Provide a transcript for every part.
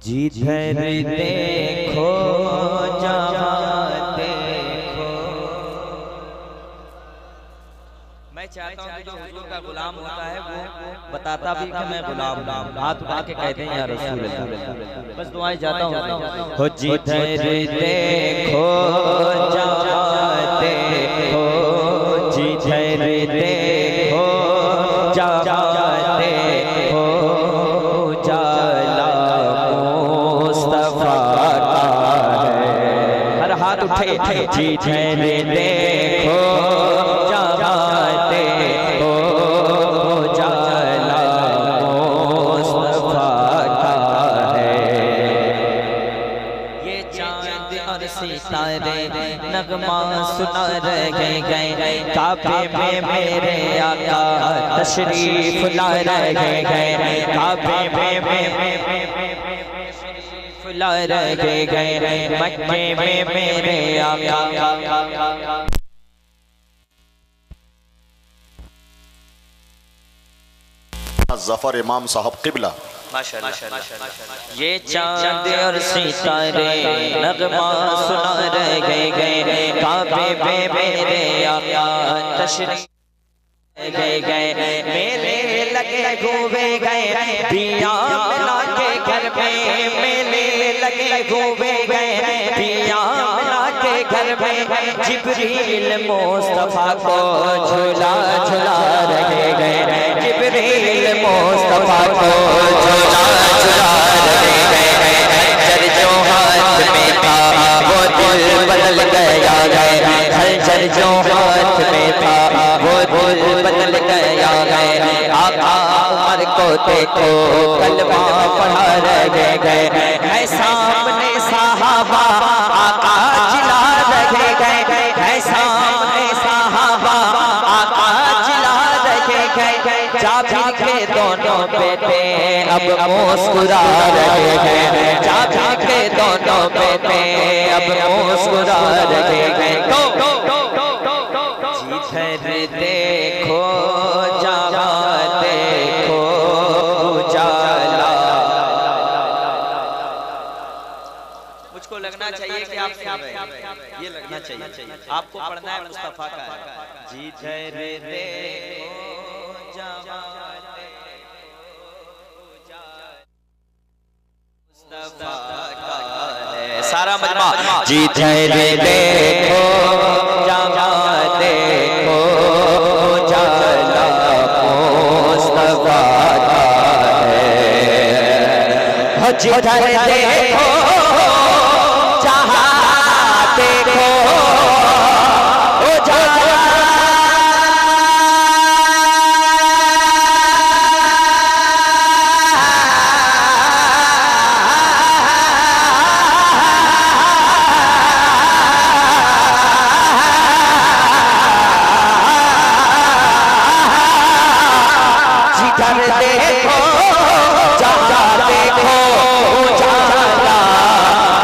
जिधर देखो जहाँ देखो। मैं चाहता हूँ कि जो हुजूर का गुलाम होता है वो बताता भी कि मैं गुलाम हूँ, हाथ उठा के कहते हैं या रसूल अल्लाह। बस दुआएं जाता हूँ हो जिधर देखो जहाँ देखो, जिधर देखो जहाँ देखो, उठे जिधर देखो जहाँ देखो, जाला मुस्तफा का है। ये चांद और सितारे नगमा सुना रहे गए, काबे में मेरे आका तशरीफ ला रहे गए, काबे में ला रहे गए, मक्के में मेरे आका। जफर इमाम साहब किबला माशाअल्लाह। ये चांद और सितारे नगमा सुना रहे गए, काबे में मेरे आका तशरीफ गए, मेले लगे घूमे गए, पिया मिला के घर में मेले लगे घूमे गए, पिया मिला के घर में जिब्रील मुस्तफा को झूला झूला रहे गए, जिब्रील मुस्तफा को झूला झूला रहे गए। जर जो हाथ में था वो दिल बदल गया है, हर जो हाथ में था वो दिल बदल गया है। आका उमर को देखो कलमा पढ़ा रहे गए, है सामने साहबा आका जिला रहे गए, है सामने साहबा आका जिला रहे गए। जाबी के दोनों बेटे अब मुस्कुरा रहे हैं, जाबी के दोनों बेटे अब मुस्कुरा रहे हैं। जिधर देखो जहाँ देखो उजाला। मुझको लगना चाहिए कि आप सुन रहे हैं, ये लगना चाहिए आपको पढ़ना है मुस्तफा का है। जिधर देखो जहाँ मुस्तफा का है। सारा मजमा जिधर देखो जहाँ देखो जाला मुस्तफा का है। जिधर देखो जहाँ देखो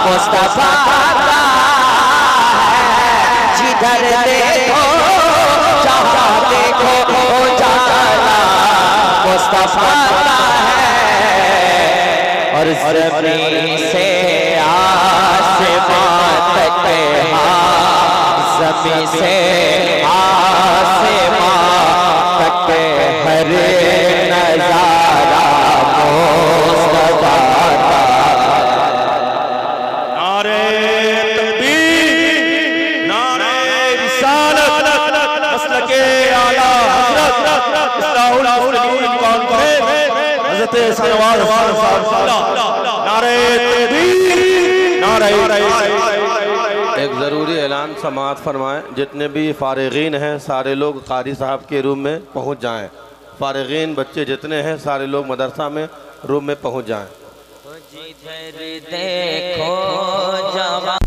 मुस्तफा का है। जिधर देखो जहाँ देखो जाला मुस्तफा का है। और ज़मीन से आसमां तक, ज़मीन से आसमां तक हर नजारा मुस्तफा का। एक ज़रूरी ऐलान समाअत फरमाएं, जितने भी फारिगीन हैं सारे लोग कारी साहब के रूम में पहुंच जाएं। फारिगीन बच्चे जितने हैं सारे लोग मदरसा में रूम में पहुंच जाएं। जिधर देखो जहाँ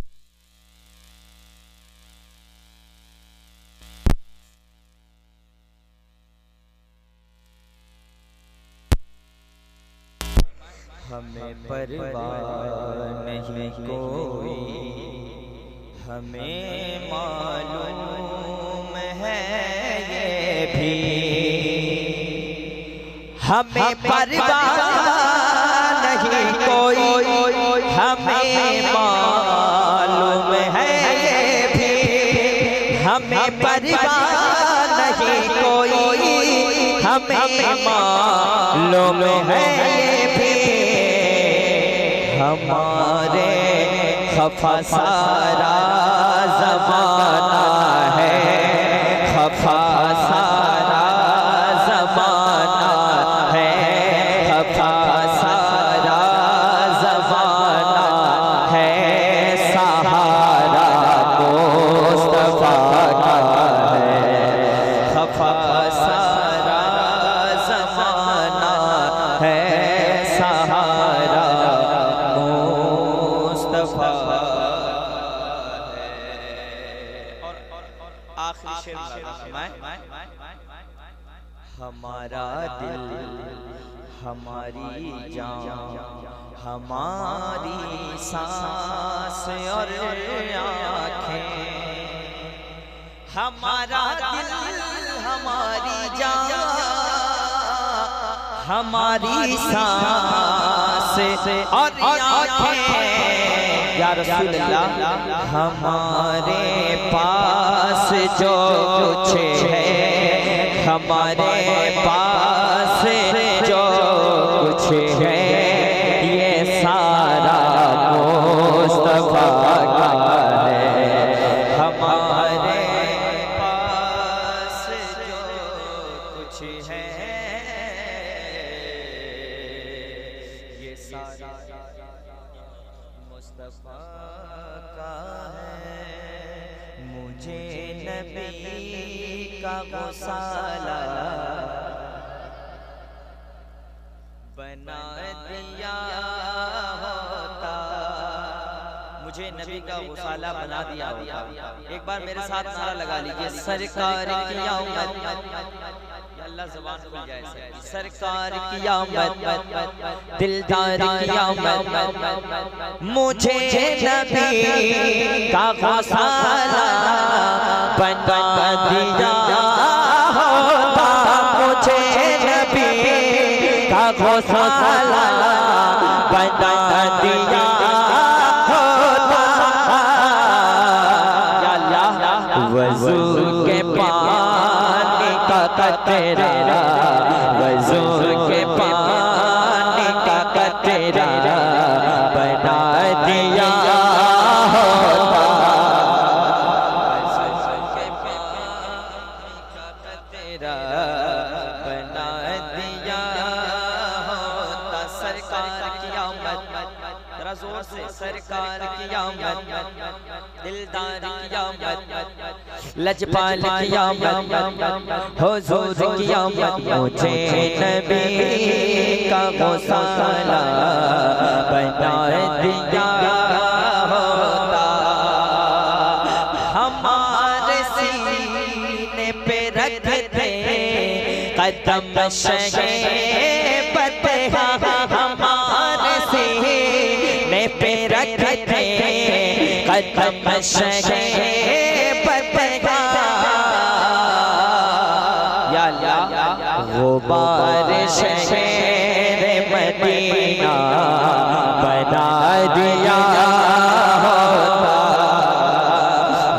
हमें परवाह नहीं कोई, हमें मालूम है ये भी, हमें परवाह नहीं कोई, हमें मालूम है ये भी, हमें परवाह नहीं कोई, हमें मालूम है ये भी, हमारे खफा सारा ज़माना है, खफा सारा ज़माना है, खफा सारा ज़माना है, सहारा मुस्तफा का है, खफा सारा ज़माना है, सहारा मुस्तफा है। और आखिरी शेर हमारा दिल हमारी जान हमारी सांस और आँखें, हमारा दिल हमारी जान हमारी सांस और आँखें, या रसूल अल्लाह हमारे पास जो कुछ है, हमारे पास जो कुछ है, ये सारा मुस्तफा का है, हमारे पास जो कुछ है, ये सारा मुस्तफा का है। मुझे नबी का गौसाला बना दिया होता, मुझे नबी का गौसाला बना दिया होता। एक बार मेरे साथ नारा लगा लीजिए, सरकार की आमद, अल्लाह ज़बान खुल जाए, सरकार की आमद, दिलदार की आमद, मुझे नबी का गौसाला बना दिया होता, मुझे नबी का गौसाला बना दिया होता, या अल्लाह वज़ू के पानी का कतरा, वज़ू के पानी का कतरा बना दिया होता, वज़ू के पानी का कतरा बना दिया होता। सरकार की आमद, जरा जोर से, सरकार की आमद, दिलदार की आमद, लजपाल की आमद, हुजूर की आमद, मुझे नबी का गौसाला बना दिया होता, हमारे सीने पे रखते कदम शहे बतहा, हमारे सीने पे रखते कदम शहे बतहा, या अल्लाह गुबार शहर मदीना बना दिया होता,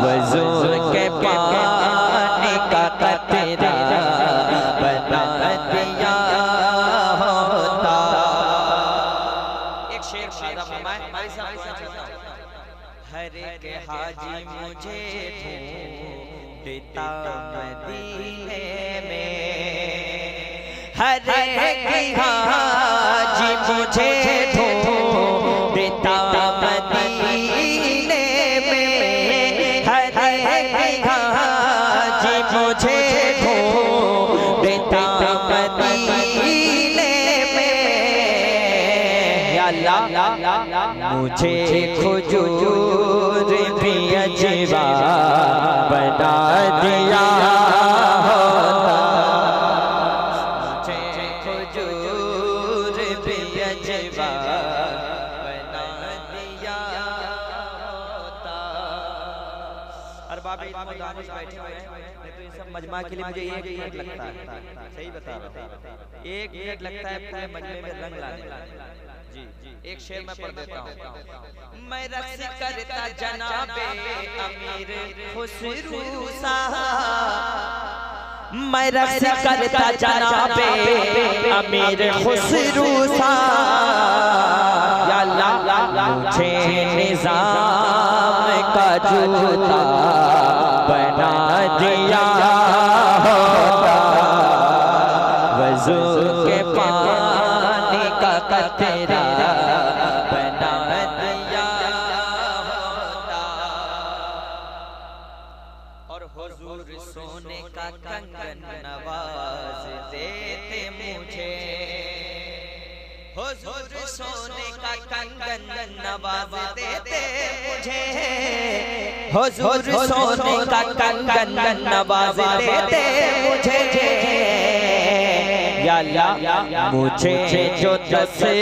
वज़ू के पानी का कतरा बना दिया होता। एक शेर शादा फरमाए, हमारे साथ हर एक हाजी मुझे ढूंढता मदीने में, हर एक हाजी मुझे ढूंढता मदीने में, हर एक हाजी मुझे ढूंढता मदीने में, या अल्लाह मुझे खुजूर भी अजवा बना दिया होता, मुझे खुजूर भी अजवा बना दिया होता। अरबाब इल्म दानिश बैठे हुए हैं, नहीं तो ये सब मजमा के लिए मुझे 1 मिनट लगता है, सही बता रहा हूं, 1 मिनट लगता है पूरे मजमे में रंग लाने में। जी एक शेर मैं पढ़ देता हूँ। मैं रक्स करता जनाबे अमीर खुसरू साहब, मैं रक्स करता जनाबे अमीर खुसरू साहब, या अल्लाह मुझे निजाम का जूता बना दिया होता, वज़ू के पानी का कतरा बना दिया होता, और हुजूर सोने का कंगन नवाज देते मुझे, हुजूर सोने का कंगन नवाज देते मुझे, हुजूर सोने का कंगन नवाज देते मुझे, या अल्लाह मुझे जो दस्ते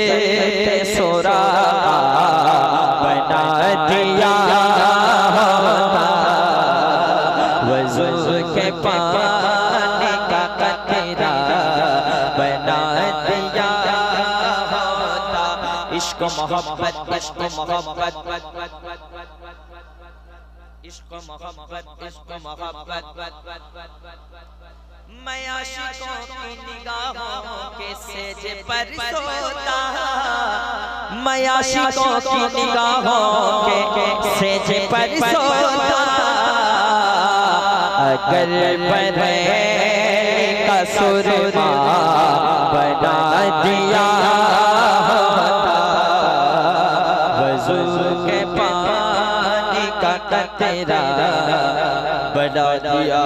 सोरा बना दिया होता, वज़ू के पानी का कतरा बना दिया होता। इश्क मोहब्बत, इश्क मोहब्बत, इश्क मोहब्बत, इश्क मोहब्बत, मैं आशिकों की निगाहों के सेज पर सोता, मैं आशिकों की निगाहों के सेज पर सोता, अगर बने का सुरमा बना दिया होता, वज़ू के पानी का कतरा बना दिया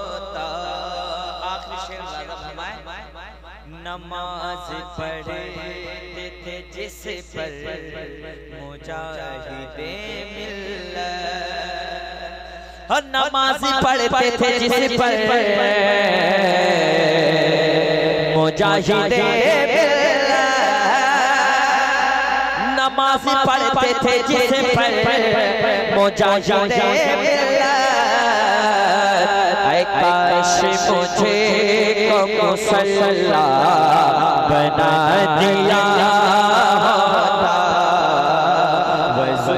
होता। आखिरी शेर नमाज पढ़ते थे जिस पर मुजाहिदे मिल्लत, नमाज पढ़ते थे जिस पर मुजाहिदे मिल्लत, नमाज पढ़ते थे जिस पर मुजाहिदे मिल्लत, काश मुझे को मुसल्ला बना दिया होता, वज़ू